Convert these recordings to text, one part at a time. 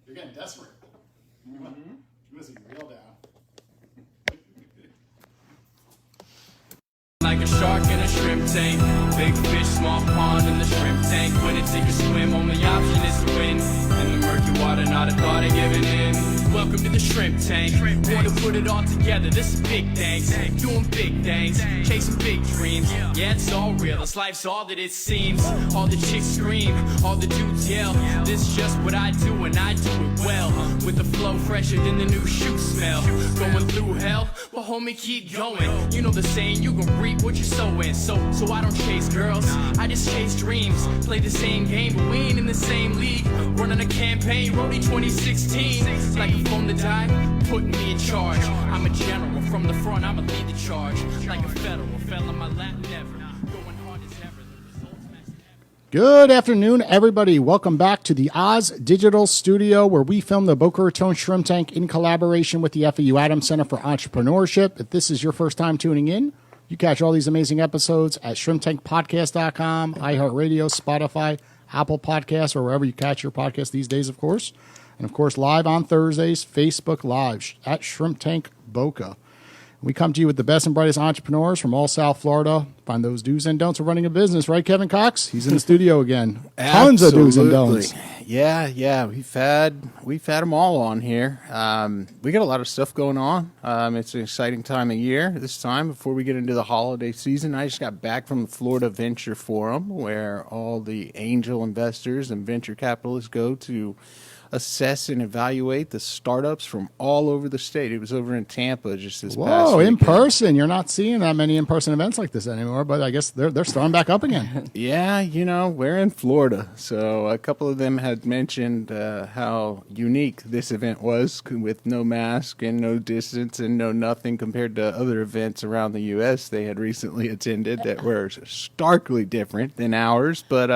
You're getting desperate. You must be real down. Like a shark in a shrimp tank. Big fish, small pond in the shrimp tank. When it take a swim, only option is to win. In the murky water, not a thought of giving in. Welcome to the shrimp tank. Want to put it all together, this is big things. Doing big things, chasing big dreams. Yeah, it's all real, this life's all that it seems. All the chicks scream, all the dudes yell. This is just what I do and I do it well. With the flow fresher than the new shoe smell. Going through hell, but homie keep going. You know the saying, you can reap what you're sowing. So I don't chase girls, I just chase dreams. Play the same game, but we ain't in the same league. Running a campaign, Roadie 2016. Like a phone to die, putting me in charge. I'm a general, from the front I'ma lead the charge. Like a federal, fell on my lap never. Going hard as ever, the results match never. Good afternoon, everybody. Welcome back to the Oz Digital Studio, where we film the Boca Raton Shrimp Tank in collaboration with the FAU Adams Center for Entrepreneurship. If this is your first time tuning in, you catch all these amazing episodes at shrimptankpodcast.com, iHeartRadio, Spotify, Apple Podcasts, or wherever you catch your podcasts these days, of course. And, of course, live on Thursdays, Facebook Live at Shrimp Tank Boca. We come to you with the best and brightest entrepreneurs from all South Florida. Find those do's and don'ts of running a business, right, Kevin Cox? He's in the studio again. Tons of do's and don'ts. Yeah. We've had them all on here. We got a lot of stuff going on. It's an exciting time of year this time. Before we get into the holiday season, I just got back from the Florida Venture Forum, where all the angel investors and venture capitalists go to assess and evaluate the startups from all over the state. It was over in Tampa just this past Whoa, weekend. in person. You're not seeing that many in-person events like this anymore, but I guess they're starting back up again. Yeah, we're in Florida. So a couple of them had mentioned how unique this event was with no mask and no distance and no nothing compared to other events around the U.S. they had recently attended that were starkly different than ours. But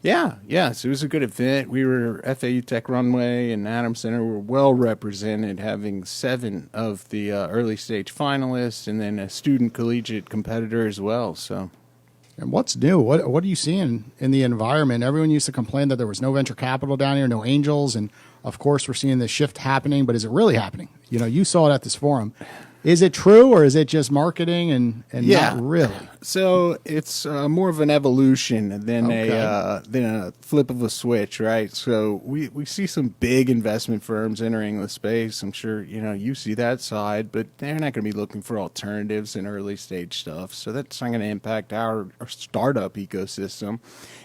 so it was a good event. We were FAU Tech Runway and Adams Center were well represented, having 7 of the early stage finalists and then a student collegiate competitor as well. So, And what's new? What are you seeing in the environment? Everyone used to complain that there was no venture capital down here, no angels, and of course we're seeing this shift happening. But is it really happening? You saw it at this forum. Is it true, or is it just marketing and not really? So it's more of an evolution than a flip of a switch, right? So we see some big investment firms entering the space. I'm sure you see that side, but they're not going to be looking for alternatives in early stage stuff. So that's not going to impact our startup ecosystem.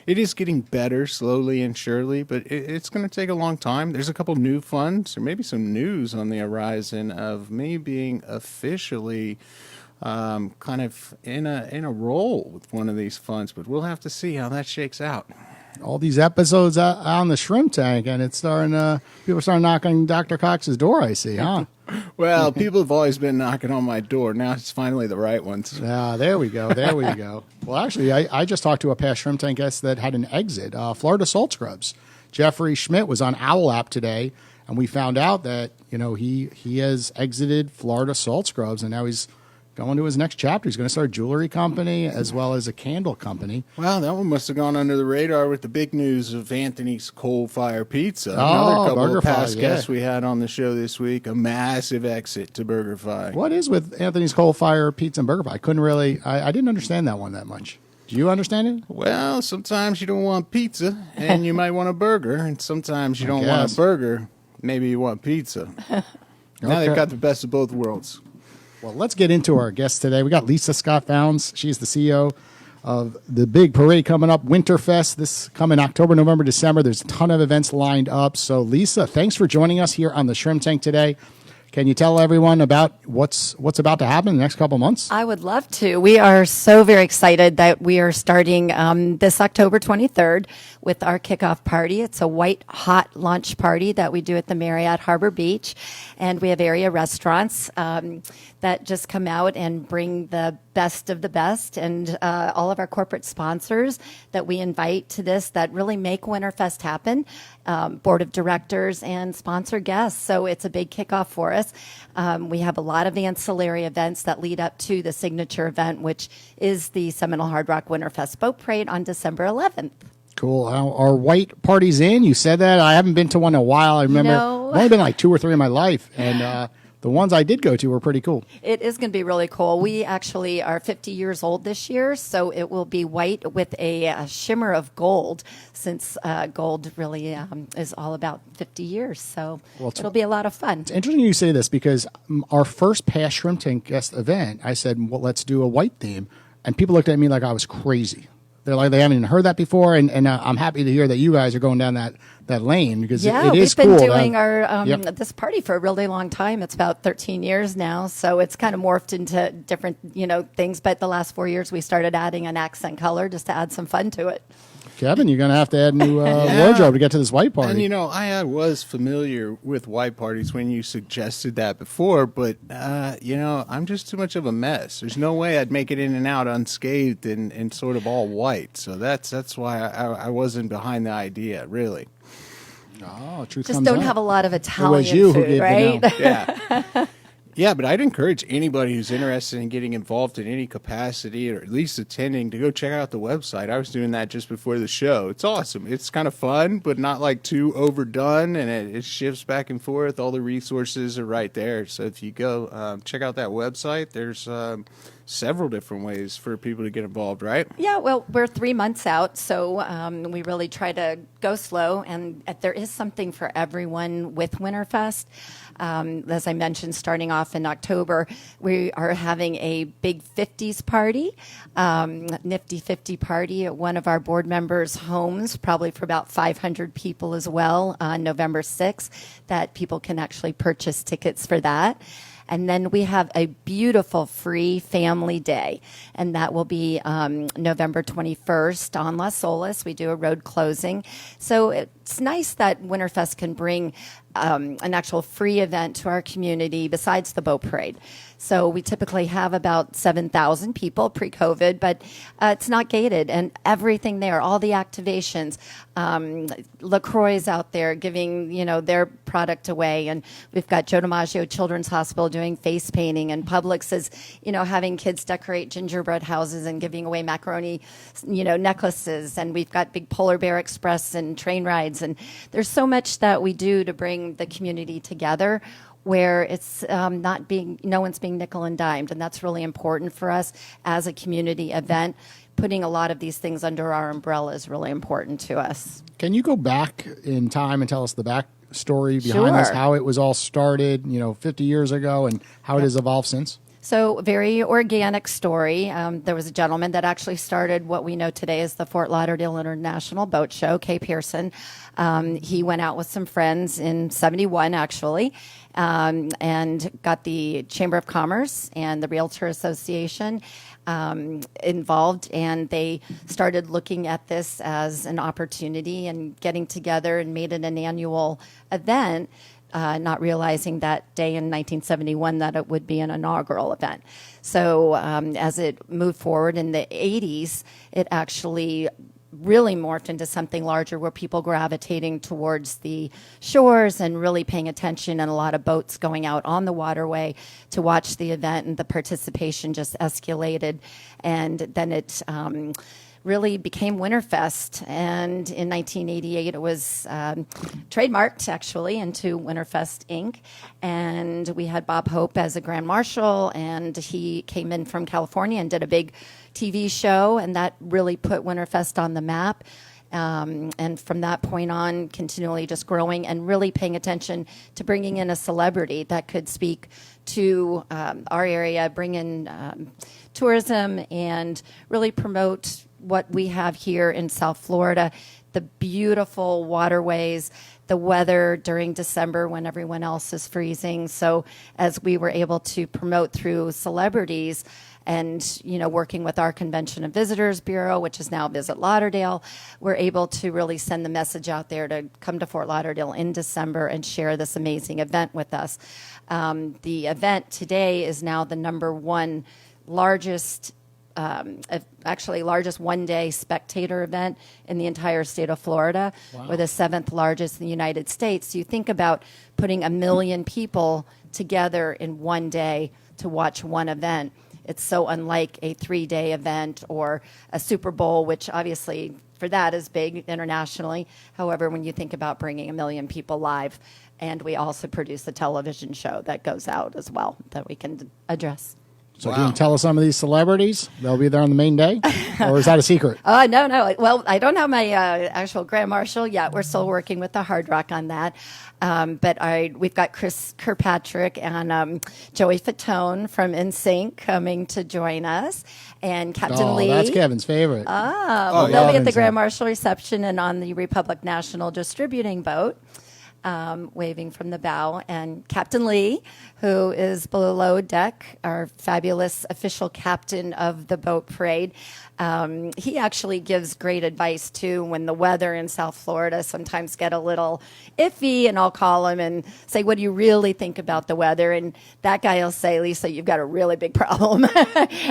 It is getting better slowly and surely, but it's going to take a long time. There's a couple new funds, or maybe some news on the horizon of me being officially kind of in a role with one of these funds, but we'll have to see how that shakes out. All these episodes on the Shrimp Tank, and it's people are starting knocking on Dr. Cox's door, I see, huh? Well, people have always been knocking on my door. Now it's finally the right ones. There we go. Well, actually, I just talked to a past Shrimp Tank guest that had an exit, Florida Salt Scrubs. Jeffrey Schmidt was on Owl App today, and we found out that he has exited Florida Salt Scrubs, and now he's going to his next chapter. He's going to start a jewelry company as well as a candle company. Wow, that one must have gone under the radar with the big news of Anthony's Coal Fire Pizza. Another couple of past guests we had on the show this week. A massive exit to BurgerFi. What is with Anthony's Coal Fire Pizza and BurgerFi? I didn't understand that one that much. Do you understand it? Well, sometimes you don't want pizza and you might want a burger, and sometimes you don't want a burger, maybe you want pizza. Now they've got the best of both worlds. Well, let's get into our guest today. We got Lisa Scott Founds. She's the CEO of the big parade coming up, Winterfest, this coming October, November, December. There's a ton of events lined up. So, Lisa, thanks for joining us here on the Shrimp Tank today. Can you tell everyone about what's about to happen in the next couple of months? I would love to. We are so very excited that we are starting this October 23rd with our kickoff party. It's a white hot lunch party that we do at the Marriott Harbor Beach. And we have area restaurants that just come out and bring the best of the best, and all of our corporate sponsors that we invite to this that really make Winterfest happen, board of directors and sponsor guests. So it's a big kickoff for us. We have a lot of ancillary events that lead up to the signature event, which is the Seminole Hard Rock Winterfest Boat Parade on December 11th. Cool. Are white parties in? You said that. I haven't been to one in a while. I remember No. I've only been like 2 or 3 in my life, and the ones I did go to were pretty cool. It is going to be really cool. We actually are 50 years old this year, so it will be white with a shimmer of gold, since gold really is all about 50 years. So it'll be a lot of fun. It's interesting you say this because our first past Shrimp Tank guest event, I said, well, let's do a white theme. And people looked at me like I was crazy. They're like, they haven't even heard that before. And I'm happy to hear that you guys are going down that lane because it is cool. We've been doing our this party for a really long time. It's about 13 years now. So it's kind of morphed into different, things. But the last 4 years, we started adding an accent color just to add some fun to it. Kevin, you're going to have to add new wardrobe to get to this white party. And, I was familiar with white parties when you suggested that before, but, I'm just too much of a mess. There's no way I'd make it in and out unscathed and sort of all white. So that's why I wasn't behind the idea, really. Oh, truth Just comes don't out. have a lot of Italian It was you who food, gave the right? no. Yeah. Yeah, but I'd encourage anybody who's interested in getting involved in any capacity or at least attending to go check out the website. I was doing that just before the show. It's awesome. It's kind of fun, but not like too overdone, and it shifts back and forth. All the resources are right there. So if you go check out that website, there's several different ways for people to get involved, right? Yeah, well, we're 3 months out, so we really try to go slow, and there is something for everyone with Winterfest. As I mentioned, starting off in October, we are having a big 50s party, nifty 50 party at one of our board members' homes, probably for about 500 people as well, on November 6th, that people can actually purchase tickets for that. And then we have a beautiful free family day, and that will be November 21st on Las Olas. We do a road closing. So it's nice that Winterfest can bring an actual free event to our community besides the boat parade. So we typically have about 7,000 people pre-COVID, but it's not gated, and everything there, all the activations, LaCroix's out there giving, their product away, and we've got Joe DiMaggio Children's Hospital doing face painting, and Publix is, having kids decorate gingerbread houses and giving away macaroni, necklaces, and we've got big Polar Bear Express and train rides, and there's so much that we do to bring the community together, where it's no one's being nickel and dimed, and that's really important for us as a community event. Putting a lot of these things under our umbrella is really important to us. Can you go back in time and tell us the backstory behind this, how it was all started, 50 years ago, and how it has evolved since? So, very organic story. There was a gentleman that actually started what we know today as the Fort Lauderdale International Boat Show, Kay Pearson. He went out with some friends in 71, actually, and got the Chamber of Commerce and the Realtor Association involved, and they started looking at this as an opportunity and getting together and made it an annual event. Not realizing that day in 1971 that it would be an inaugural event. So as it moved forward in the 80s, it actually really morphed into something larger where people gravitating towards the shores and really paying attention, and a lot of boats going out on the waterway to watch the event, and the participation just escalated. And then it really became Winterfest, and in 1988 it was trademarked actually into Winterfest Inc. And we had Bob Hope as a Grand Marshal, and he came in from California and did a big TV show, and that really put Winterfest on the map. And from that point on, continually just growing and really paying attention to bringing in a celebrity that could speak to our area, bring in tourism, and really promote what we have here in South Florida, the beautiful waterways, the weather during December when everyone else is freezing. So as we were able to promote through celebrities and, working with our Convention and Visitors Bureau, which is now Visit Lauderdale, we're able to really send the message out there to come to Fort Lauderdale in December and share this amazing event with us. The event today is now the number one largest one-day spectator event in the entire state of Florida. Wow. We're the 7th largest in the United States. You think about putting 1 million people together in one day to watch one event. It's so unlike a 3-day event or a Super Bowl, which obviously for that is big internationally. However, when you think about bringing 1 million people live, and we also produce a television show that goes out as well that we can address. So can you tell us some of these celebrities? They'll be there on the main day? Or is that a secret? No. Well, I don't have my actual Grand Marshal yet. We're still working with the Hard Rock on that. But we've got Chris Kirkpatrick and Joey Fatone from NSYNC coming to join us. And Captain Lee. That's Kevin's favorite. They'll be at the Grand Marshal reception and on the Republic National distributing boat. Waving from the bow, and Captain Lee, who is below deck, our fabulous official captain of the boat parade. He actually gives great advice too when the weather in South Florida sometimes get a little iffy, and I'll call him and say, what do you really think about the weather? And that guy will say, Lisa, you've got a really big problem,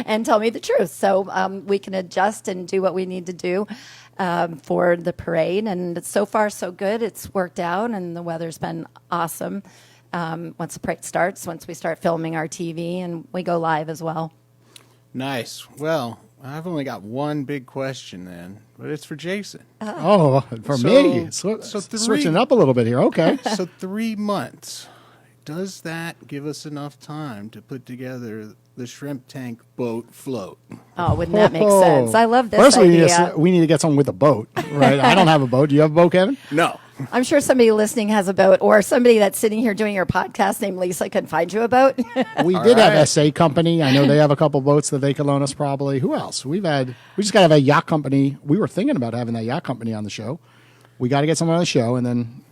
and tell me the truth. So we can adjust and do what we need to do for the parade, and so far so good. It's worked out, and the weather's been awesome. Once the parade starts, once we start filming our TV, and we go live as well. Nice. Well, I've only got one big question then, but it's for Jason. For me. Switching up a little bit here. Okay. So 3 months. Does that give us enough time to put together the shrimp tank boat float? Oh, wouldn't that make sense? I love this First, idea. we need to get someone with a boat, right? I don't have a boat. Do you have a boat, Kevin? No. I'm sure somebody listening has a boat, or somebody that's sitting here doing your podcast named Lisa can find you a boat. We did have SA Company. I know they have a couple boats that they could loan us probably. Who else? We just got to have a yacht company. We were thinking about having that yacht company on the show. We got to get someone on the show and then,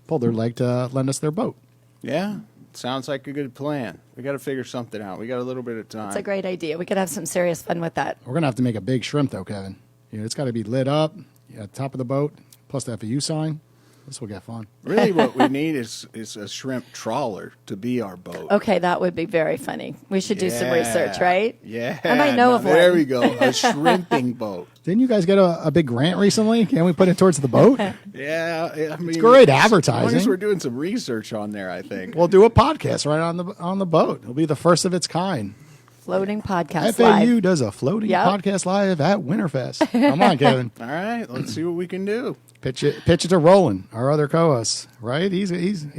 pull their leg to lend us their boat. Yeah. Sounds like a good plan. We got to figure something out. We got a little bit of time. It's a great idea. We could have some serious fun with that. We're going to have to make a big shrimp, though, Kevin. It's got to be lit up at the top of the boat, plus the FAU sign. This will get fun. Really, what we need is a shrimp trawler to be our boat. Okay, that would be very funny. We should do some research, right? Yeah. I might know of one. There we go. A shrimping boat. Didn't you guys get a big grant recently? Can we put it towards the boat? Yeah. I mean, it's great advertising. As long as we're doing some research on there, I think. We'll do a podcast right on the boat. It'll be the first of its kind. Floating podcast FAU live. does a floating podcast live at Winterfest. Come on, Kevin. All right, let's see what we can do. Pitch it to Roland, our other co-host. Right? He's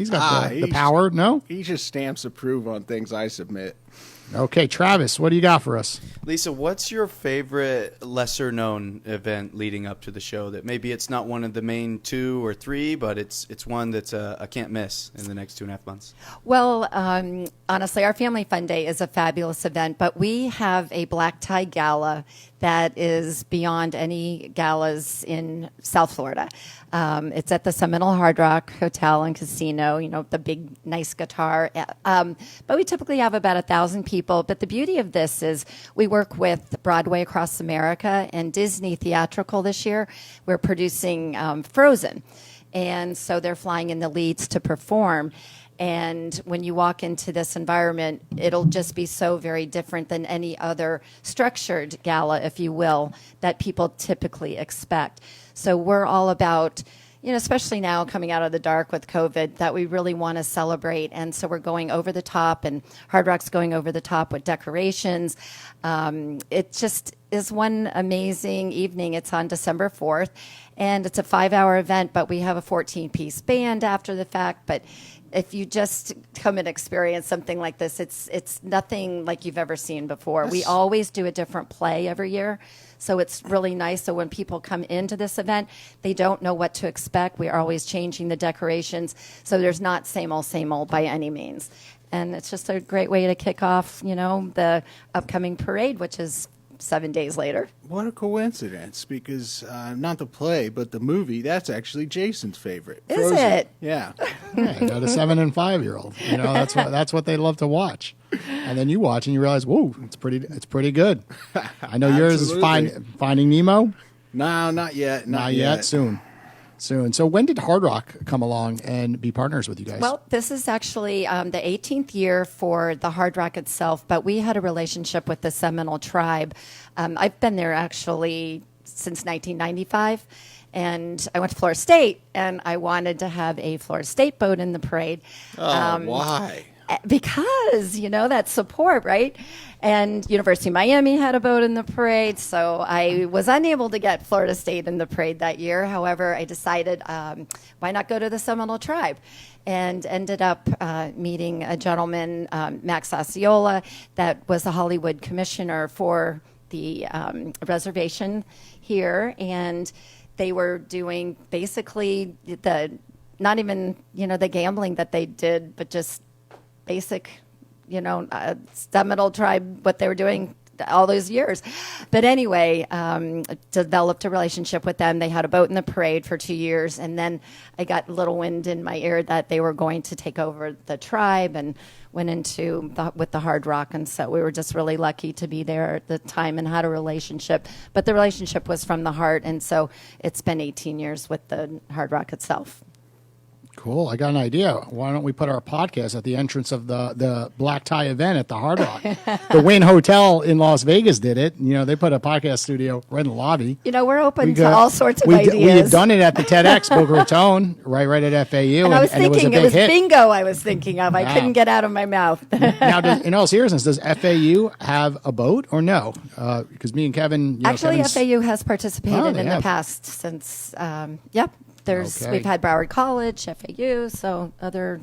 got the power. No, he just stamps approve on things I submit. Okay, Travis, what do you got for us? Lisa, what's your favorite lesser-known event leading up to the show that maybe it's not one of the main 2 or 3, but it's one that's a can't miss in the next 2.5 months? Well, honestly, our Family Fun Day is a fabulous event, but we have a black tie gala that is beyond any galas in South Florida. It's at the Seminole Hard Rock Hotel and Casino, the big, nice guitar. But we typically have about 1,000 people. But the beauty of this is we work with Broadway across America and Disney Theatrical this year. We're producing Frozen. And so they're flying in the leads to perform. And when you walk into this environment, it'll just be so very different than any other structured gala, if you will, that people typically expect. So we're all about, especially now coming out of the dark with COVID, that we really want to celebrate. And so we're going over the top, and Hard Rock's going over the top with decorations. It just is one amazing evening. It's on December 4th, and it's a 5-hour event, but we have a 14-piece band after the fact. But if you just come and experience something like this, it's nothing like you've ever seen before. We always do a different play every year, so it's really nice. So when people come into this event, they don't know what to expect. We are always changing the decorations, so there's not same old by any means. And it's just a great way to kick off, the upcoming parade, which is 7 days later. What a coincidence, because not the play, but the movie, that's actually Jason's favorite. Is Frozen. it? Yeah. I got a 7 and 5-year-old. That's what they love to watch. And then you watch and you realize, whoa, it's pretty good. I know yours is Finding Nemo. No, not yet. Not yet. Soon. So when did Hard Rock come along and be partners with you guys? Well, this is actually the 18th year for the Hard Rock itself, but we had a relationship with the Seminole tribe. I've been there actually since 1995, and I went to Florida State, and I wanted to have a Florida State boat in the parade. Why? Because, that support, right? And University of Miami had a boat in the parade, so I was unable to get Florida State in the parade that year. However, I decided, why not go to the Seminole tribe? And ended up meeting a gentleman, Max Osceola, that was the Hollywood commissioner for the reservation here. And they were doing basically not even, the gambling that they did, but just basic, Seminole tribe, what they were doing all those years. But anyway, developed a relationship with them. They had a boat in the parade for 2 years. And then I got a little wind in my ear that they were going to take over the tribe and went into with the Hard Rock. And so we were just really lucky to be there at the time and had a relationship. But the relationship was from the heart. And so it's been 18 years with the Hard Rock itself. Cool. I got an idea. Why don't we put our podcast at the entrance of the black tie event at the Hard Rock? The Wynn Hotel in Las Vegas did it. They put a podcast studio right in the lobby. We're open to all sorts of ideas. We had done it at the TEDx Boca Raton, right at FAU. And I was thinking, it was bingo I was thinking of. I couldn't get out of my mouth. Now, in all seriousness, does FAU have a boat or no? Because me and Kevin... Actually, FAU has participated in the past since, yep. We've had Broward College, FAU, so other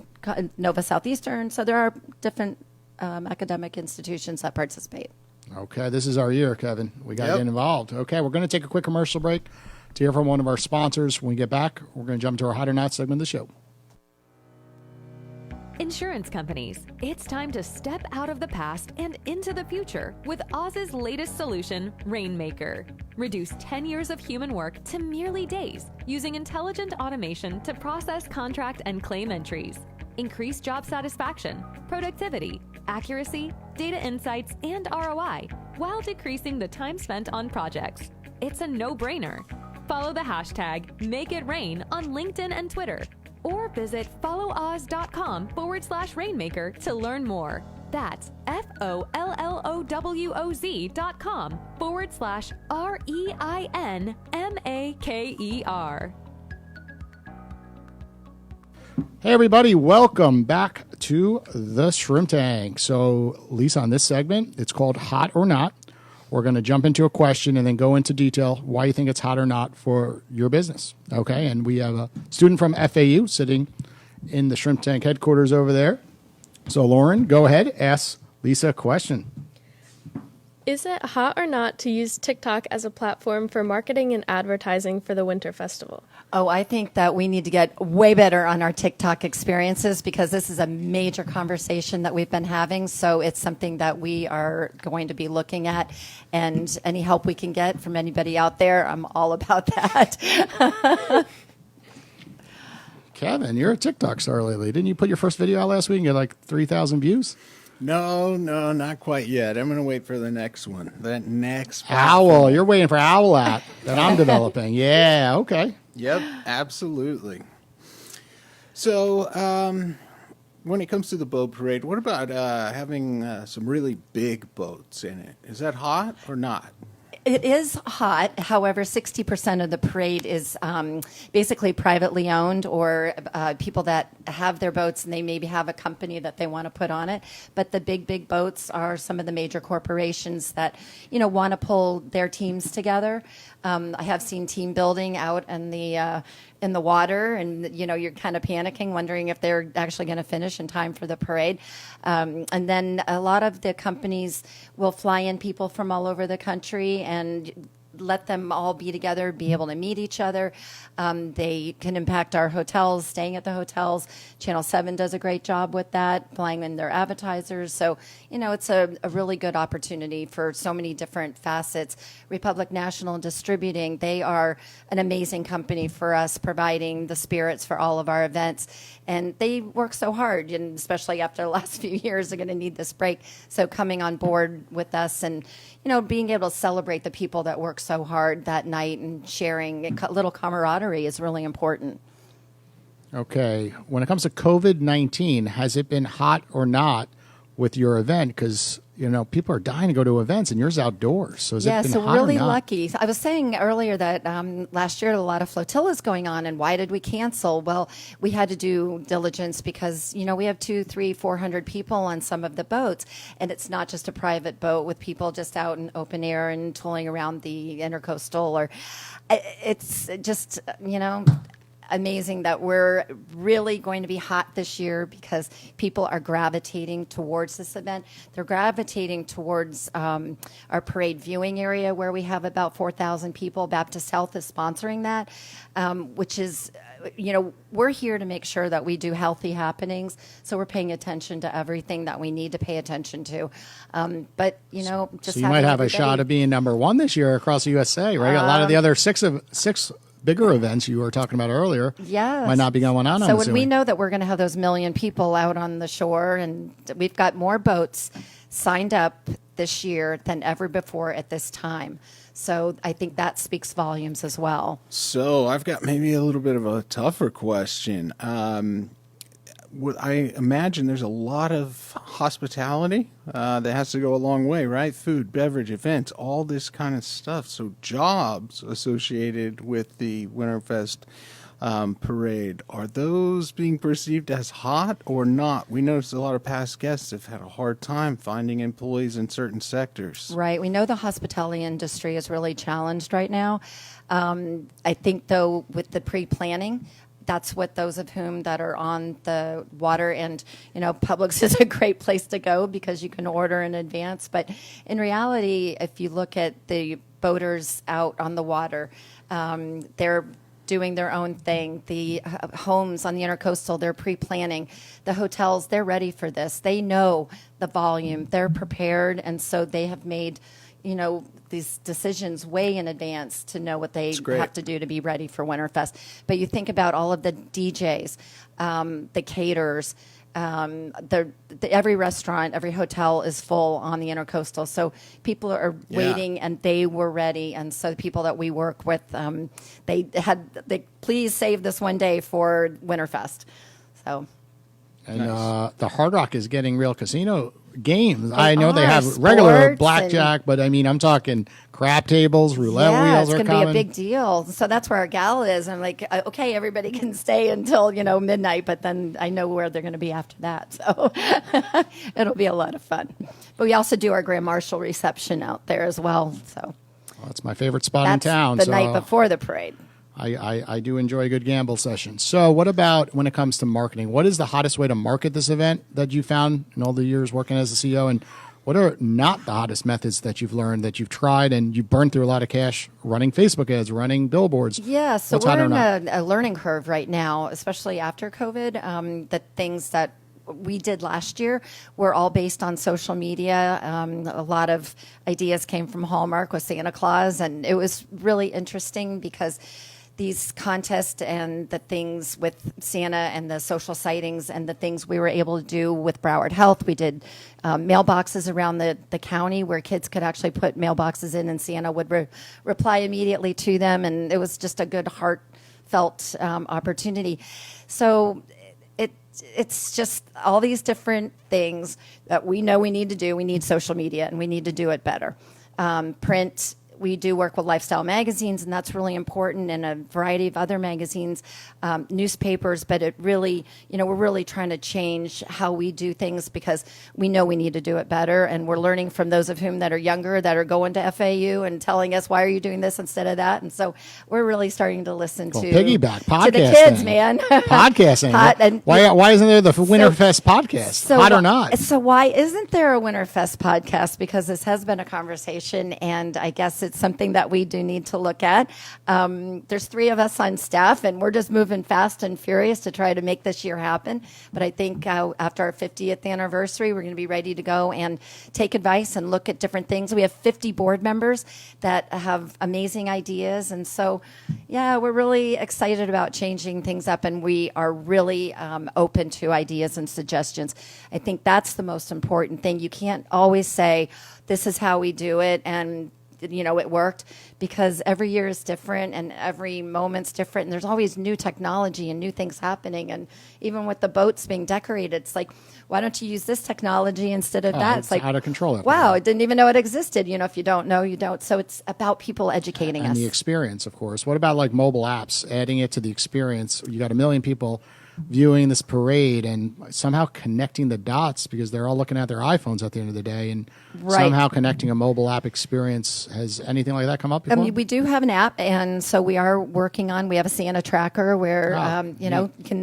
Nova Southeastern. So there are different academic institutions that participate. Okay, this is our year, Kevin. We got to get involved. Okay, we're going to take a quick commercial break to hear from one of our sponsors. When we get back, we're going to jump to our Hot or Not segment of the show. Insurance companies, it's time to step out of the past and into the future with Oz's latest solution, Rainmaker. Reduce 10 years of human work to merely days using intelligent automation to process contract and claim entries. Increase job satisfaction, productivity, accuracy, data insights, and ROI while decreasing the time spent on projects. It's a no-brainer. Follow the hashtag #MakeItRain on LinkedIn and Twitter. Or visit followoz.com/rainmaker to learn more. That's FOLLOWZ.com/REINMAKER. Hey, everybody. Welcome back to the Shrimp Tank. So, Lisa, on this segment, it's called Hot or Not. We're going to jump into a question and then go into detail why you think it's hot or not for your business. Okay, and we have a student from FAU sitting in the Shrimp Tank headquarters over there. So, Lauren, go ahead, ask Lisa a question. Is it hot or not to use TikTok as a platform for marketing and advertising for the Winter Festival? Oh, I think that we need to get way better on our TikTok experiences because this is a major conversation that we've been having. So it's something that we are going to be looking at. And any help we can get from anybody out there, I'm all about that. Kevin, you're a TikTok star lately. Didn't you put your first video out last week and get like 3,000 views? No, not quite yet. I'm going to wait for the next one. That next Owl. You're waiting for Owlat that I'm developing. Yeah, okay. Yep, absolutely. So, when it comes to the boat parade, what about having some really big boats in it? Is that hot or not? It is hot. However, 60% of the parade is basically privately owned or people that have their boats and they maybe have a company that they want to put on it. But the big boats are some of the major corporations that, want to pull their teams together. I have seen team building out in the water, and you're kind of panicking, wondering if they're actually going to finish in time for the parade. And then a lot of the companies will fly in people from all over the country and let them all be together, be able to meet each other. They can impact our hotels, staying at the hotels. Channel 7 does a great job with that, flying in their advertisers. So, it's a really good opportunity for so many different facets. Republic National Distributing, they are an amazing company for us, providing the spirits for all of our events. And they work so hard, and especially after the last few years, they're going to need this break. So coming on board with us and, being able to celebrate the people that work so hard that night and sharing a little camaraderie is really important. Okay. When it comes to COVID-19, has it been hot or not with your event? Because people are dying to go to events, and yours outdoors. So has it been so hot we're really or not? lucky. So I was saying earlier that last year a lot of flotillas going on, and why did we cancel? Well, we had to do diligence because we have 200, 300, 400 people on some of the boats, and it's not just a private boat with people just out in open air and tooling around the intercoastal. Or it's just amazing that we're really going to be hot this year because people are gravitating towards this event. They're gravitating towards our parade viewing area where we have about 4,000 people. Baptist Health is sponsoring that, which is, we're here to make sure that we do healthy happenings. So we're paying attention to everything that we need to pay attention to. But, just so you might have a shot of being number one this year across the USA, right? A lot of the other six bigger events you were talking about earlier might not be going on. So when we know that we're going to have those 1 million people out on the shore, and we've got more boats signed up this year than ever before at this time. So I think that speaks volumes as well. So I've got maybe a little bit of a tougher question. I imagine there's a lot of hospitality that has to go a long way, right? Food, beverage, events, all this kind of stuff. So jobs associated with the Winterfest parade, are those being perceived as hot or not? We noticed a lot of past guests have had a hard time finding employees in certain sectors. Right. We know the hospitality industry is really challenged right now. I think, though, with the pre-planning, that's what those of whom that are on the water, and Publix is a great place to go because you can order in advance. But in reality, if you look at the boaters out on the water, they're doing their own thing. The homes on the intercoastal, they're pre-planning. The hotels, they're ready for this. They know the volume. They're prepared, and so they have made these decisions way in advance to know what they have to do to be ready for Winterfest. But you think about all of the DJs, the caterers, every restaurant, every hotel is full on the intercoastal. So people are waiting, and they were ready. And so the people that we work with, they please save this one day for Winterfest. So. And the Hard Rock is getting real casino games. I know they have regular blackjack, but I'm talking crap tables, roulette wheels are coming. It's going to be a big deal. So that's where our gala is. I'm like, okay, everybody can stay until midnight, but then I know where they're going to be after that. So it'll be a lot of fun. But we also do our Grand Marshal reception out there as well. So that's my favorite spot in town. The night before the parade. I do enjoy a good gamble session. So what about when it comes to marketing? What is the hottest way to market this event that you found in all the years working as a CEO? And what are not the hottest methods that you've learned, that you've tried, and you burned through a lot of cash running Facebook ads, running billboards? Yeah, so we're in a learning curve right now, especially after COVID. The things that we did last year were all based on social media. A lot of ideas came from Hallmark with Santa Claus, and it was really interesting because these contests and the things with Santa and the social sightings and the things we were able to do with Broward Health. We did mailboxes around the county where kids could actually put mailboxes in, and Santa would reply immediately to them. And it was just a good, heartfelt opportunity. So it's just all these different things that we know we need to do. We need social media, and we need to do it better. Print. We do work with lifestyle magazines, and that's really important, and a variety of other magazines, newspapers. But it really, we're really trying to change how we do things because we know we need to do it better. And we're learning from those of whom that are younger, that are going to FAU and telling us, why are you doing this instead of that? And so we're really starting to listen to piggyback podcasting. To the kids, man. Podcasting. Why isn't there the Winterfest podcast? Hot or not? So why isn't there a Winterfest podcast? Because this has been a conversation, and I guess it's something that we do need to look at. There's 3 of us on staff, and we're just moving fast and furious to try to make this year happen. But I think after our 50th anniversary, we're going to be ready to go and take advice and look at different things. We have 50 board members that have amazing ideas. And so, we're really excited about changing things up, and we are really open to ideas and suggestions. I think that's the most important thing. You can't always say, this is how we do it, and it worked, because every year is different and every moment's different. And there's always new technology and new things happening. And even with the boats being decorated, it's like, why don't you use this technology instead of that? It's like out of control. Wow, I didn't even know it existed. If you don't know, you don't. So it's about people educating us. And the experience, of course. What about like mobile apps, adding it to the experience? You got 1 million people viewing this parade and somehow connecting the dots, because they're all looking at their iPhones at the end of the day, and somehow connecting a mobile app experience. Has anything like that come up before? We do have an app, and so we are working on. We have a Santa tracker where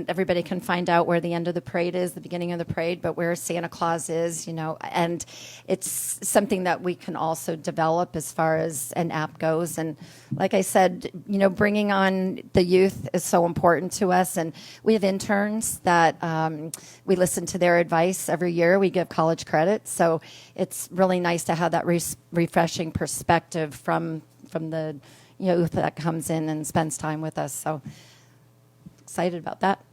everybody can find out where the end of the parade is, the beginning of the parade, but where Santa Claus is. And it's something that we can also develop as far as an app goes. And like I said, bringing on the youth is so important to us, and we have interns that we listen to their advice every year. We give college credit, so it's really nice to have that refreshing perspective from the youth that comes in and spends time with us. So excited about that.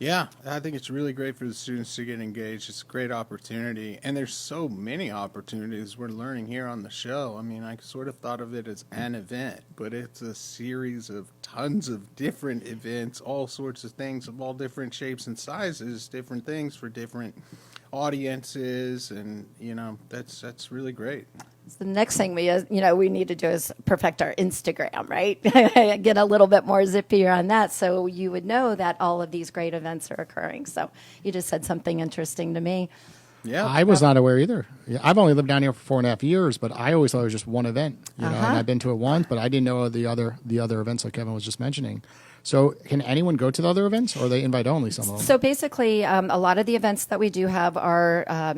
Yeah, I think it's really great for the students to get engaged. It's a great opportunity, and there's so many opportunities we're learning here on the show. I mean, I sort of thought of it as an event, but it's a series of tons of different events, all sorts of things of all different shapes and sizes, different things for different audiences, and that's really great. So the next thing we need to do is perfect our Instagram, right? Get a little bit more zippier on that, so you would know that all of these great events are occurring. So you just said something interesting to me. Yeah, I was not aware either. Yeah, I've only lived down here for 4.5 years, but I always thought it was just one event. And I've been to it once, but I didn't know the other events like Kevin was just mentioning. So can anyone go to the other events, or are they invite only, some of them? So basically, a lot of the events that we do have are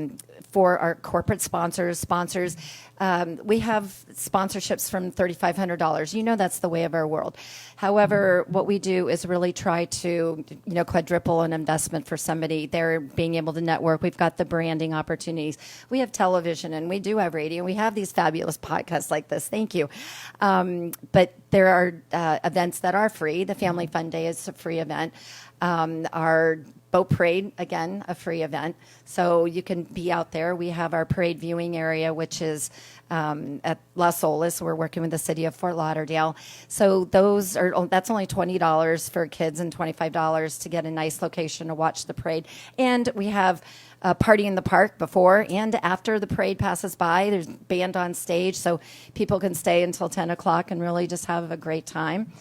for our corporate sponsors. We have sponsorships from $3,500. That's the way of our world. However, what we do is really try to, quadruple an investment for somebody. They're being able to network. We've got the branding opportunities. We have television, and we do have radio. We have these fabulous podcasts like this. Thank you. But there are events that are free. The Family Fun Day is a free event. Our boat parade, again, a free event. So you can be out there. We have our parade viewing area, which is at Las Olas. We're working with the city of Fort Lauderdale. So that's only $20 for kids and $25 to get a nice location to watch the parade. And we have a party in the park before and after the parade passes by. There's band on stage, so people can stay until 10 o'clock and really just have a great time.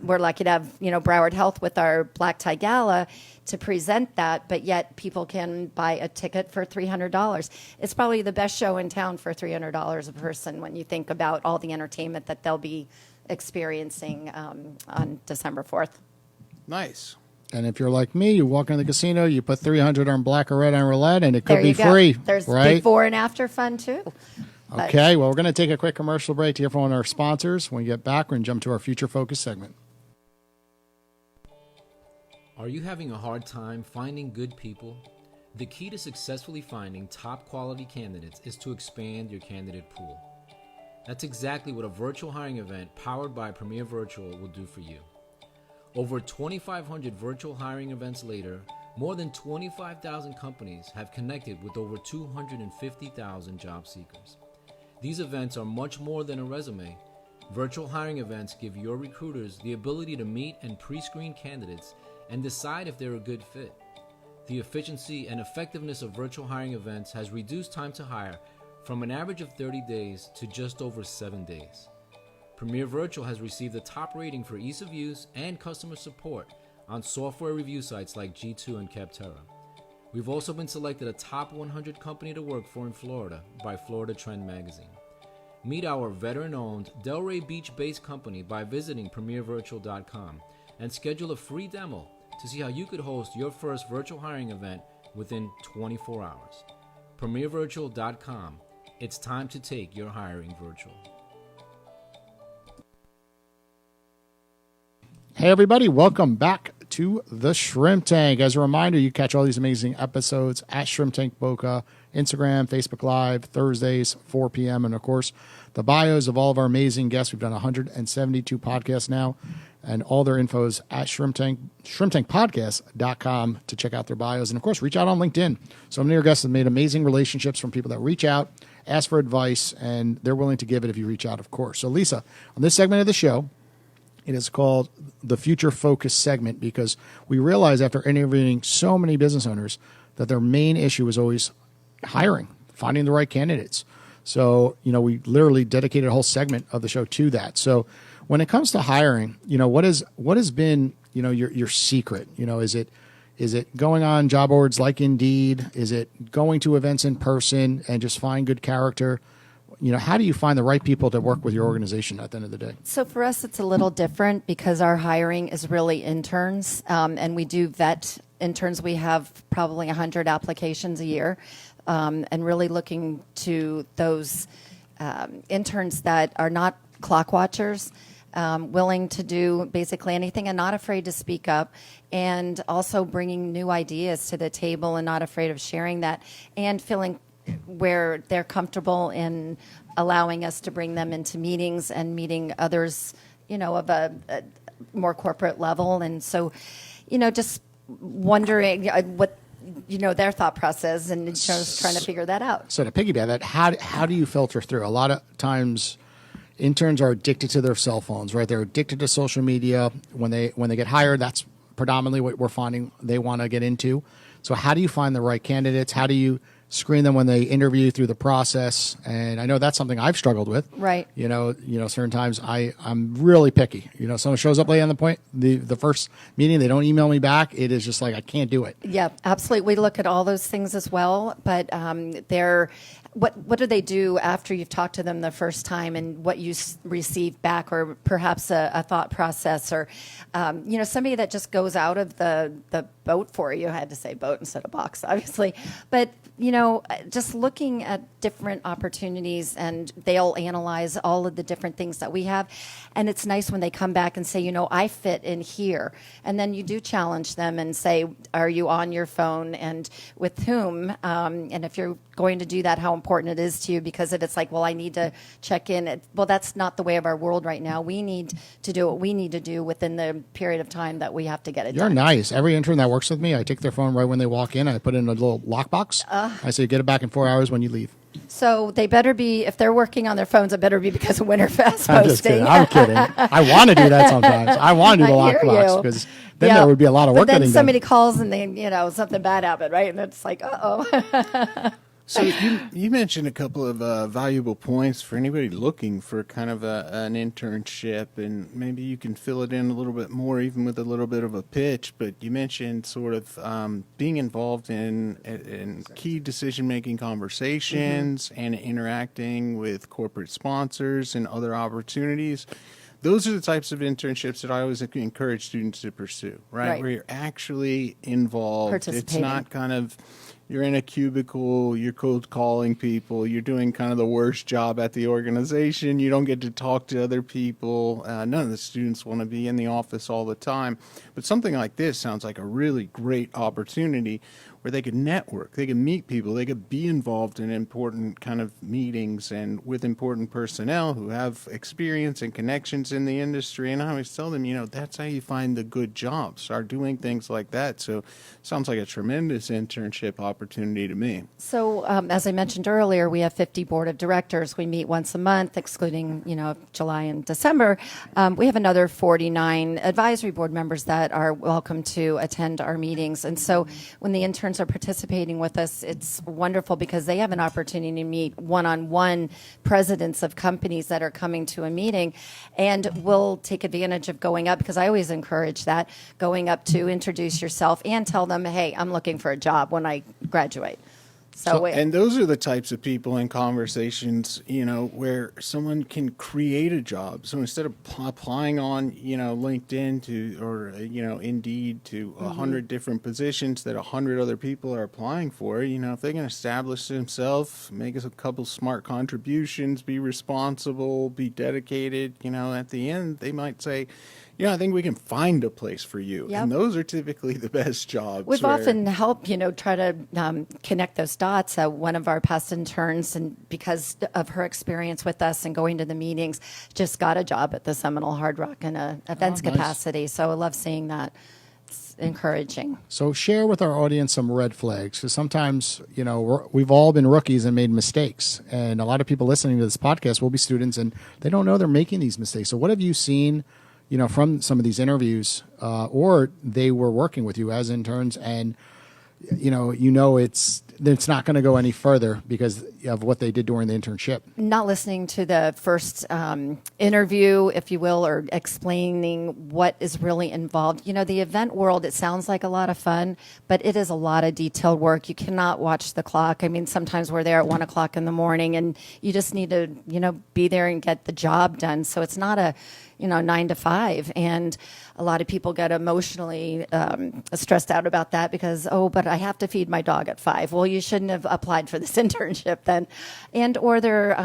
We're lucky to have, Broward Health with our Black Tie Gala to present that, but yet people can buy a ticket for $300. It's probably the best show in town for $300 a person when you think about all the entertainment that they'll be experiencing on December 4th. Nice. And if you're like me, you walk in the casino, you put $300 on black or red on roulette, and it could be go. free. There's right? before and after fun, too. Okay, well, we're going to take a quick commercial break to hear from one of our sponsors. When we get back, we're going to jump to our Future Focus segment. Are you having a hard time finding good people? The key to successfully finding top quality candidates is to expand your candidate pool. That's exactly what a virtual hiring event powered by Premier Virtual will do for you. Over 2,500 virtual hiring events later, more than 25,000 companies have connected with over 250,000 job seekers. These events are much more than a resume. Virtual hiring events give your recruiters the ability to meet and pre-screen candidates and decide if they're a good fit. The efficiency and effectiveness of virtual hiring events has reduced time to hire from an average of 30 days to just over 7 days. Premier Virtual has received the top rating for ease of use and customer support on software review sites like G2 and Capterra. We've also been selected a top 100 company to work for in Florida by Florida Trend magazine. Meet our veteran-owned Delray Beach-based company by visiting premiervirtual.com and schedule a free demo to see how you could host your first virtual hiring event within 24 hours. premiervirtual.com. It's time to take your hiring virtual. Hey, everybody. Welcome back to the Shrimp Tank. As a reminder, you catch all these amazing episodes at Shrimp Tank Boca, Instagram, Facebook Live, Thursdays, 4 p.m. And, of course, the bios of all of our amazing guests. We've done 172 podcasts now, and all their info is at shrimptankpodcast.com to check out their bios. And, of course, reach out on LinkedIn. So many of our guests have made amazing relationships from people that reach out ask for advice, and they're willing to give it if you reach out, of course. So, Lisa, on this segment of the show, it is called the Future Focus segment because we realize after interviewing so many business owners that their main issue is always hiring, finding the right candidates. So, we literally dedicated a whole segment of the show to that. So when it comes to hiring, what has been, your secret? Is it going on job boards like Indeed? Is it going to events in person and just find good character? How do you find the right people to work with your organization at the end of the day? So for us, it's a little different because our hiring is really interns, and we do vet interns. We have probably 100 applications a year, and really looking to those interns that are not clock watchers, willing to do basically anything and not afraid to speak up, and also bringing new ideas to the table and not afraid of sharing that, and feeling where they're comfortable in allowing us to bring them into meetings and meeting others, of a more corporate level. And so, just wondering what, their thought process and just trying to figure that out. So to piggyback that, how do you filter through? A lot of times interns are addicted to their cell phones, right? They're addicted to social media. When they get hired, that's predominantly what we're finding they want to get into. So how do you find the right candidates? How do you screen them when they interview through the process? And I know that's something I've struggled with. Right. Certain times I'm really picky. Someone shows up late on the first meeting, they don't email me back. It is just like, I can't do it. Yeah, absolutely. We look at all those things as well, but what do they do after you've talked to them the first time and what you receive back, or perhaps a thought process, or somebody that just goes out of the boat for you. I had to say boat instead of box, obviously, but just looking at different opportunities, and they'll analyze all of the different things that we have. And it's nice when they come back and say, I fit in here. And then you do challenge them and say, are you on your phone, and with whom? And if you're going to do that, how important it is to you, because if it's like, well, I need to check in. Well, that's not the way of our world right now. We need to do what we need to do within the period of time that we have to get it done. You're nice. Every intern that works with me, I take their phone right when they walk in. I put it in a little lockbox. I say, get it back in 4 hours when you leave. So they better be, if they're working on their phones, it better be because of Winterfest I'm just posting. kidding. I'm kidding. I want to do that sometimes. I want to do the I hear lockbox you. because then there would be a lot of work But then getting somebody done. calls and they, something bad happened, right? And it's like, uh-oh. So you mentioned a couple of valuable points for anybody looking for kind of an internship, and maybe you can fill it in a little bit more, even with a little bit of a pitch. But you mentioned sort of being involved in key decision-making conversations and interacting with corporate sponsors and other opportunities. Those are the types of internships that I always encourage students to pursue, right? Where you're actually involved. It's not kind of, you're in a cubicle, you're cold calling people, you're doing kind of the worst job at the organization, you don't get to talk to other people. None of the students want to be in the office all the time. But something like this sounds like a really great opportunity where they could network, they could meet people, they could be involved in important kind of meetings and with important personnel who have experience and connections in the industry. And I always tell them, that's how you find the good jobs, start doing things like that. So sounds like a tremendous internship opportunity to me. So as I mentioned earlier, we have 50 board of directors. We meet once a month, excluding, July and December. We have another 49 advisory board members that are welcome to attend our meetings. And so when the interns are participating with us, it's wonderful because they have an opportunity to meet one-on-one presidents of companies that are coming to a meeting, and we'll take advantage of going up, because I always encourage that, going up to introduce yourself and tell them, hey, I'm looking for a job when I graduate. And those are the types of people in conversations, where someone can create a job. So instead of applying on, LinkedIn or Indeed to 100 different positions that 100 other people are applying for, if they can establish themselves, make a couple smart contributions, be responsible, be dedicated, at the end, they might say, I think we can find a place for you. Yep. And those are typically the best jobs. We've often helped, try to connect those dots. One of our past interns, and because of her experience with us and going to the meetings, just got a job at the Seminole Hard Rock in a events capacity. So I love seeing that. encouraging. So share with our audience some red flags, because sometimes, we've all been rookies and made mistakes. And a lot of people listening to this podcast will be students, and they don't know they're making these mistakes. So what have you seen, from some of these interviews, or they were working with you as interns, and, it's not going to go any further because of what they did during the internship? Not listening to the first interview, if you will, or explaining what is really involved. The event world, it sounds like a lot of fun, but it is a lot of detailed work. You cannot watch the clock. I mean, sometimes we're there at 1 o'clock in the morning, and you just need to, be there and get the job done. So it's not a 9 to 5. And a lot of people get emotionally stressed out about that because, but I have to feed my dog at 5. Well, you shouldn't have applied for this internship then. Or they're,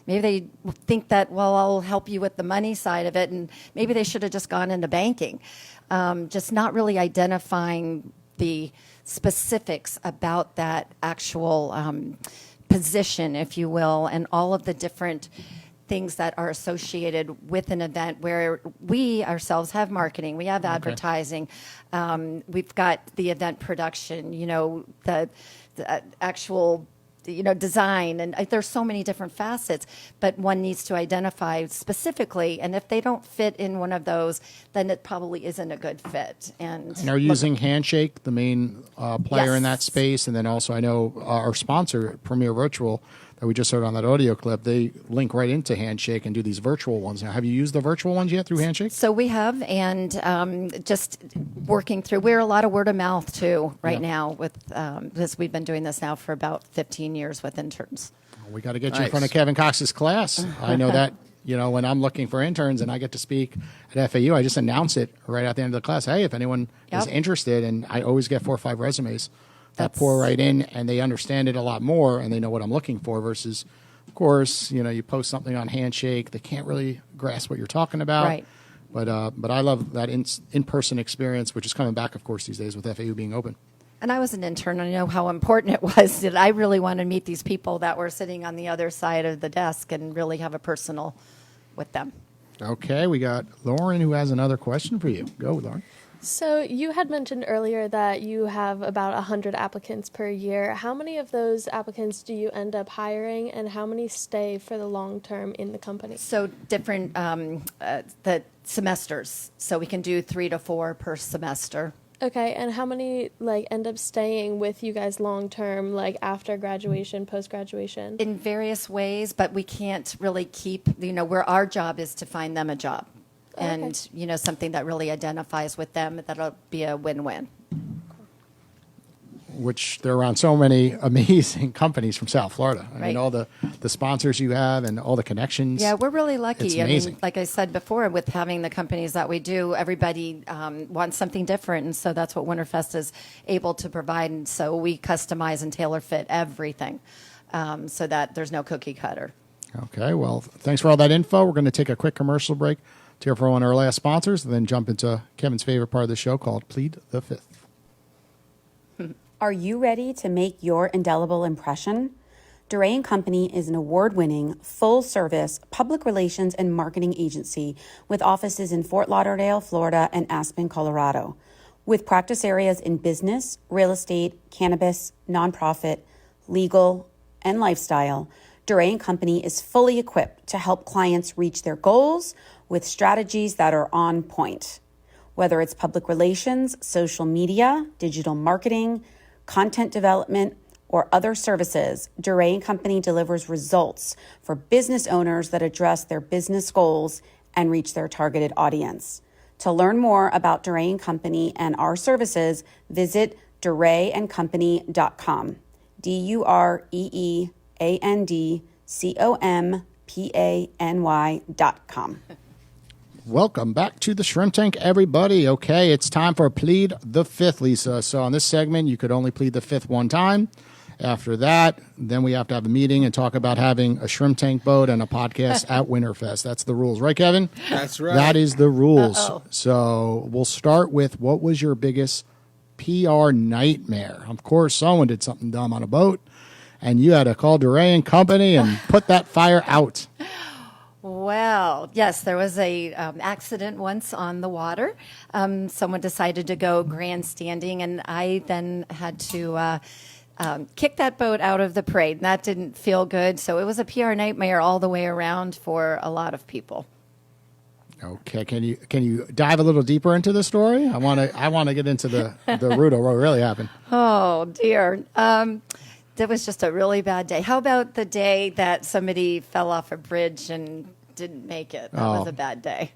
maybe they think that, I'll help you with the money side of it. And maybe they should have just gone into banking. Just not really identifying the specifics about that actual position, if you will, and all of the different things that are associated with an event where we ourselves have marketing, we have advertising, we've got the event production, the actual design, and there's so many different facets, but one needs to identify specifically, and if they don't fit in one of those, then it probably isn't a good fit. And are you using Handshake, the main player in Yes. that space? And then also I know our sponsor, Premier Virtual, that we just heard on that audio clip, they link right into Handshake and do these virtual ones. Now, have you used the virtual ones yet through Handshake? So we have, and just working through. We're a lot of word of mouth too right now with this. We've been doing this now for about 15 years with interns. We got to get you in front of Kevin Cox's class. I know that, when I'm looking for interns and I get to speak at FAU, I just announce it right at the end of the class. Hey, if anyone is interested, and I always get 4 or 5 resumes that pour right in, and they understand it a lot more, and they know what I'm looking for versus, of course, you post something on Handshake, they can't really grasp what you're talking about. Right. But I love that in-person experience, which is coming back, of course, these days with FAU being open. And I was an intern, and I know how important it was that I really wanted to meet these people that were sitting on the other side of the desk and really have a personal with them. Okay, we got Lauren who has another question for you. Go, Lauren. So you had mentioned earlier that you have about 100 applicants per year. How many of those applicants do you end up hiring, and how many stay for the long term in the company? So different the semesters. So we can do 3 to 4 per semester. Okay, and how many end up staying with you guys long term, after graduation, post graduation? In various ways, but we can't really keep, where our job is to find them a job. Okay. And, something that really identifies with them, that'll be a win-win. Which they're around so many amazing companies from South Florida. I Right. mean, all the sponsors you have and all the connections. Yeah, we're really lucky. It's I amazing. mean, like I said before, with having the companies that we do, everybody wants something different, and so that's what Winterfest is able to provide. And so we customize and tailor fit everything so that there's no cookie cutter. Okay, well, thanks for all that info. We're going to take a quick commercial break to hear from one of our last sponsors, and then jump into Kevin's favorite part of the show called Plead the Fifth. Are you ready to make your indelible impression? DeRay & Company is an award-winning, full-service public relations and marketing agency with offices in Fort Lauderdale, Florida, and Aspen, Colorado. With practice areas in business, real estate, cannabis, nonprofit, legal, and lifestyle, DeRay & Company is fully equipped to help clients reach their goals with strategies that are on point. Whether it's public relations, social media, digital marketing, content development, or other services, DeRay & Company delivers results for business owners that address their business goals and reach their targeted audience. To learn more about DeRay & Company and our services, visit DeRayandCompany.com. DeRayandCompany.com. Welcome back to the Shrimp Tank, everybody. Okay, it's time for Plead the Fifth, Lisa. So on this segment, you could only plead the fifth one time. After that, then we have to have a meeting and talk about having a shrimp tank boat and a podcast at Winterfest. That's the rules, right, Kevin? That's right. That is the rules. Uh-oh. So we'll start with, what was your biggest PR nightmare? Of course, someone did something dumb on a boat, and you had to call DeRay & Company and put that fire out. Well, yes, there was a accident once on the water. Someone decided to go grandstanding, and I then had to kick that boat out of the parade. And that didn't feel good, so it was a PR nightmare all the way around for a lot of people. Okay, can you dive a little deeper into the story? I want to get into the root of what really happened. Oh dear. That was just a really bad day. How about the day that somebody fell off a bridge and didn't make it? That was a bad day.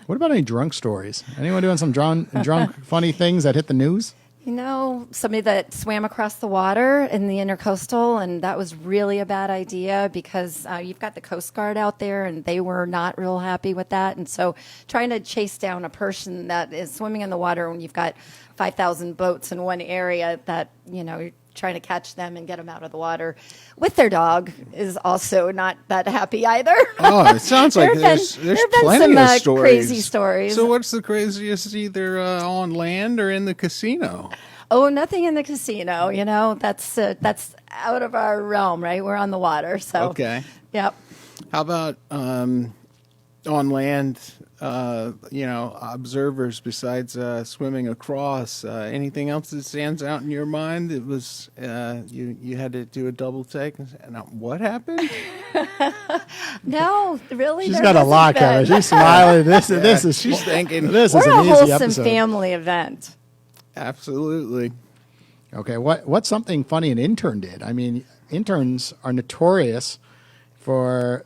What about any drunk stories? Anyone doing some drunk funny things that hit the news? You know, somebody that swam across the water in the intercoastal, and that was really a bad idea because you've got the Coast Guard out there, and they were not real happy with that. And so trying to chase down a person that is swimming in the water when you've got 5,000 boats in one area that, you're trying to catch them and get them out of the water with their dog is also not that happy either. Oh, it sounds like there's plenty of stories. Crazy stories. So what's the craziest, either on land or in the casino? Oh, nothing in the casino. That's out of our realm, right? We're on the water, so okay. Yep. How about on land? Observers besides swimming across. Anything else that stands out in your mind? It was you had to do a double take. And what happened? No, really. She's got a lot, Kevin. She's smiling. She's thinking this We're is an a easy wholesome episode. family event. Absolutely. Okay, what's something funny an intern did? I mean, interns are notorious for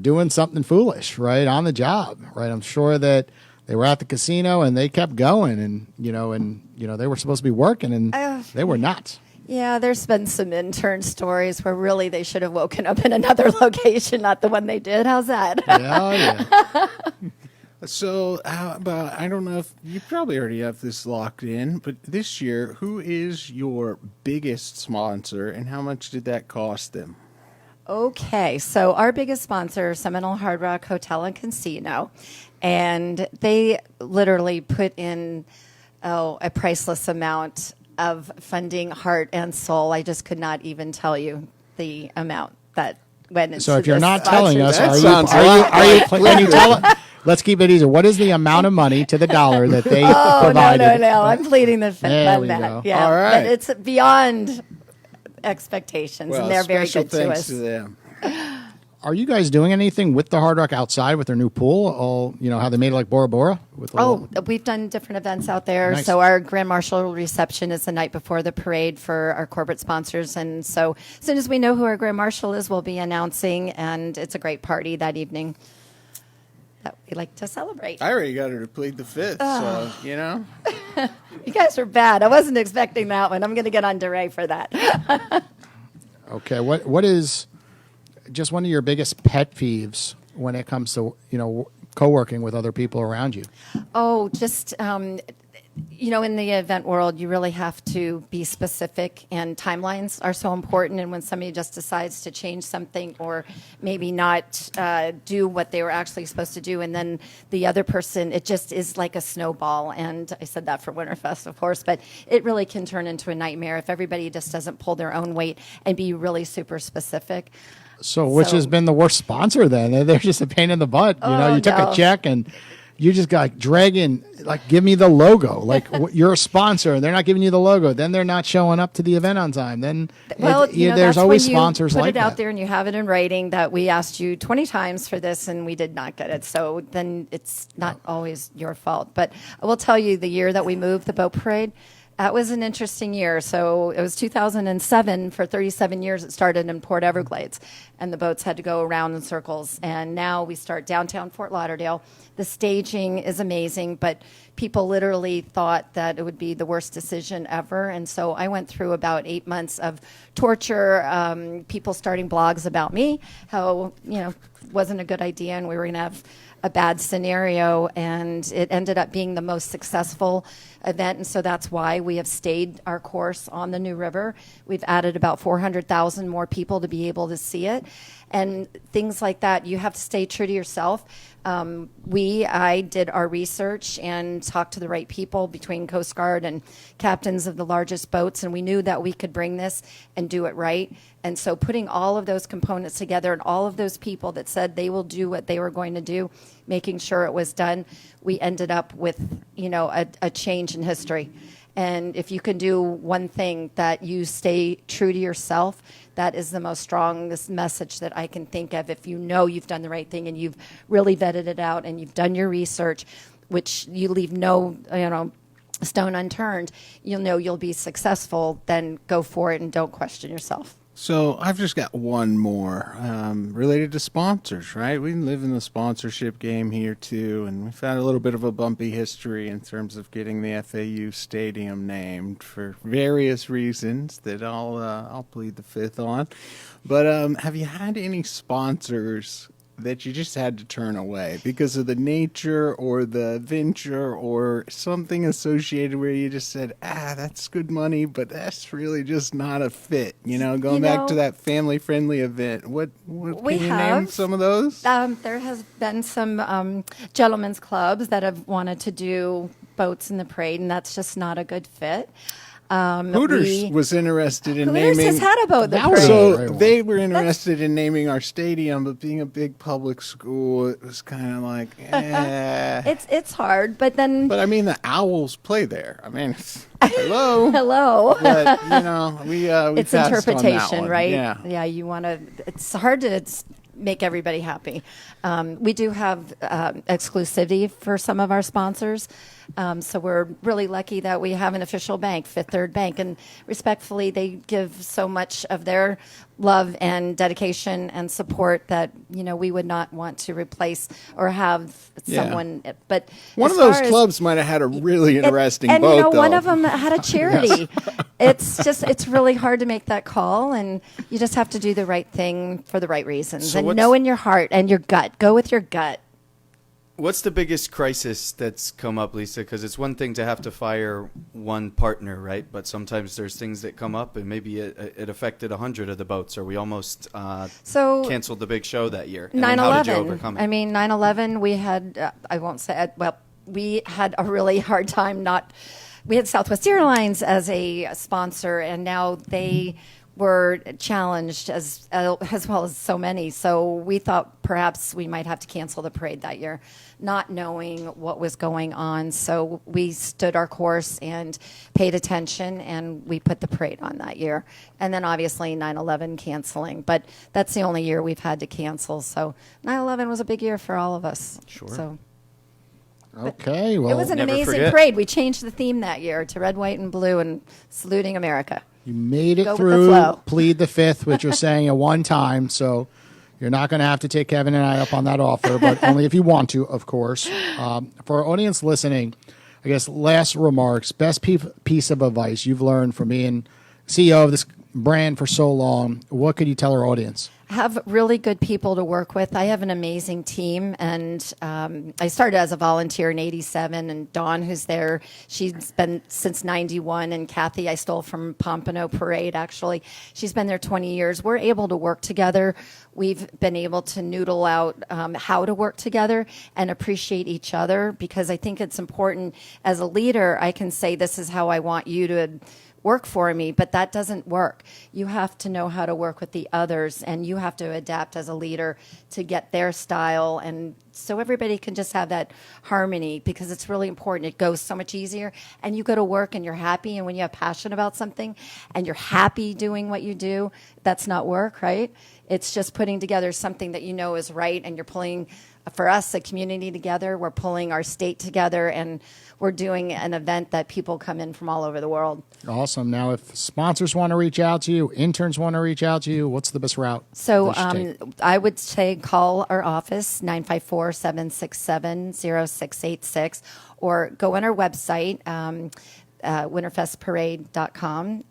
doing something foolish, right, on the job, right? I'm sure that they were at the casino and they kept going, and they were supposed to be working, and they were not. Yeah, there's been some intern stories where really they should have woken up in another location, not the one they did. How's that? Yeah. So how about, I don't know if you probably already have this locked in, but this year, who is your biggest sponsor, and how much did that cost them? Okay, so our biggest sponsor, Seminole Hard Rock Hotel and Casino, and they literally put in a priceless amount of funding, heart and soul. I just could not even tell you the amount that went into. So if you're this not sponsor. telling us, Can you tell us? Let's keep it easy. What is the amount of money to the dollar that they provided? No. I'm pleading the fifth There on we that. go. Yeah, All right. but it's beyond expectations, Well, and they're very special good to thanks us. to them. Are you guys doing anything with the Hard Rock outside with their new pool? How they made it like Bora Bora? With We've done different events out there. Nice. So our Grand Marshal reception is the night before the parade for our corporate sponsors. And so as soon as we know who our Grand Marshal is, we'll be announcing. And it's a great party that evening that we like to celebrate. I already got her to plead the fifth, so, You guys are bad. I wasn't expecting that one. I'm going to get on DeRay for that. Okay, what is just one of your biggest pet peeves when it comes to co-working with other people around you? Oh, just in the event world, you really have to be specific, and timelines are so important. And when somebody just decides to change something or maybe not do what they were actually supposed to do, and then the other person, it just is like a snowball. And I said that for Winterfest, of course, but it really can turn into a nightmare if everybody just doesn't pull their own weight and be really super specific. So which has been the worst sponsor then? They're just a pain in the butt. You took a check and you just got dragging, give me the logo. You're a sponsor and they're not giving you the logo. Then they're not showing up to the event on time. Then there's that's always when you sponsors put like it out that. there and you have it in writing that we asked you 20 times for this and we did not get it. So then it's not always your fault. But I will tell you, the year that we moved the boat parade, that was an interesting year. So it was 2007. For 37 years, it started in Port Everglades, and the boats had to go around in circles. And now we start downtown Fort Lauderdale. The staging is amazing, but people literally thought that it would be the worst decision ever. And so I went through about 8 months of torture, people starting blogs about me, how, wasn't a good idea, and we were going to have a bad scenario, and it ended up being the most successful event, and so that's why we have stayed our course on the New River. We've added about 400,000 more people to be able to see it, and things like that. You have to stay true to yourself. I did our research and talked to the right people between Coast Guard and captains of the largest boats, and we knew that we could bring this and do it right. And so putting all of those components together and all of those people that said they will do what they were going to do, making sure it was done, we ended up with, a change in history. And if you can do one thing, that you stay true to yourself, that is the most strongest message that I can think of. If you know you've done the right thing and you've really vetted it out and you've done your research, which you leave no, stone unturned, you'll know you'll be successful, then go for it and don't question yourself. So I've just got one more related to sponsors, right? We live in the sponsorship game here too, and we've had a little bit of a bumpy history in terms of getting the FAU stadium named for various reasons that I'll plead the fifth on. But have you had any sponsors that you just had to turn away because of the nature or the venture or something associated where you just said, that's good money, but that's really just not a fit, going back to that family-friendly event. What can you name some of those? There has been some gentlemen's clubs that have wanted to do boats in the parade, and that's just not a good fit. Hooters was interested in Hooters naming. has had a boat in the parade. So they were interested in naming our stadium, but being a big public school, it was kind of like, It's hard, but then. But I mean, the Owls play there. I mean, hello, hello. But we it's passed interpretation, on that one. right? Yeah. You want to. It's hard to make everybody happy. We do have exclusivity for some of our sponsors. So we're really lucky that we have an official bank, Fifth Third Bank, and respectfully, they give so much of their love and dedication and support that we would not want to replace or have someone. But one of those clubs might have had a really interesting boat, though. One of them had a charity. It's really hard to make that call, and you just have to do the right thing for the right reasons, and know in your heart and your gut. Go with your gut. What's the biggest crisis that's come up, Lisa? Because it's one thing to have to fire one partner, right? But sometimes there's things that come up, and maybe it affected 100 of the boats, or we almost canceled the big show that year. 9/11. How did you overcome it? I mean, 9/11, we had, I won't say, we had a really hard time we had Southwest Airlines as a sponsor, and now they were challenged as well as so many. So we thought perhaps we might have to cancel the parade that year, not knowing what was going on. So we stood our course and paid attention, and we put the parade on that year. And then obviously 9/11 canceling, but that's the only year we've had to cancel. So 9/11 was a big year for all of us. Sure. So. Okay, well, it was an amazing parade. We changed the theme that year to red, white, and blue, and saluting America. You made it Go with the through flow. Plead the Fifth, which you're saying at one time, so you're not going to have to take Kevin and I up on that offer, but only if you want to, of course. For our audience listening, I guess last remarks, best piece of advice you've learned from being CEO of this brand for so long. What could you tell our audience? Have really good people to work with. I have an amazing team, and I started as a volunteer in '87. And Dawn, who's there, she's been since '91. And Kathy, I stole from Pompano Parade. Actually, she's been there 20 years. We're able to work together. We've been able to noodle out how to work together and appreciate each other, because I think it's important as a leader. I can say, this is how I want you to work for me, but that doesn't work. You have to know how to work with the others, and you have to adapt as a leader to get their style, and so everybody can just have that harmony, because it's really important. It goes so much easier, and you go to work and you're happy, and when you have passion about something and you're happy doing what you do, that's not work, right? It's just putting together something that you know is right, and you're pulling, for us, a community together. We're pulling our state together, and we're doing an event that people come in from all over the world. Awesome. Now, if sponsors want to reach out to you, interns want to reach out to you, what's the best route? So I would say call our office, 954-767-0686, or go on our website, winterfestparade.com.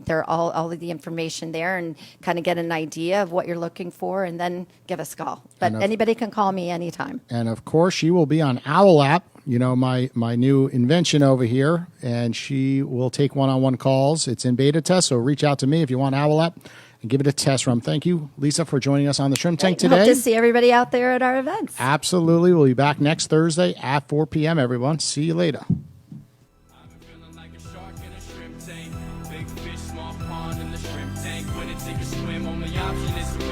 There are all of the information there, and kind of get an idea of what you're looking for, and then give us a call. But anybody can call me anytime. And of course, she will be on Owl App, my new invention over here, and she will take one-on-one calls. It's in beta test, so reach out to me if you want Owl App. and give it a test run. Thank you, Lisa, for joining us on the Shrimp Tank Hope today. to see everybody out there at our events. Absolutely. We'll be back next Thursday at 4 p.m., everyone. See you later. I've been feeling like a shark in a shrimp tank. Big fish, small pond in the shrimp tank. When it take a swim, only option is to win.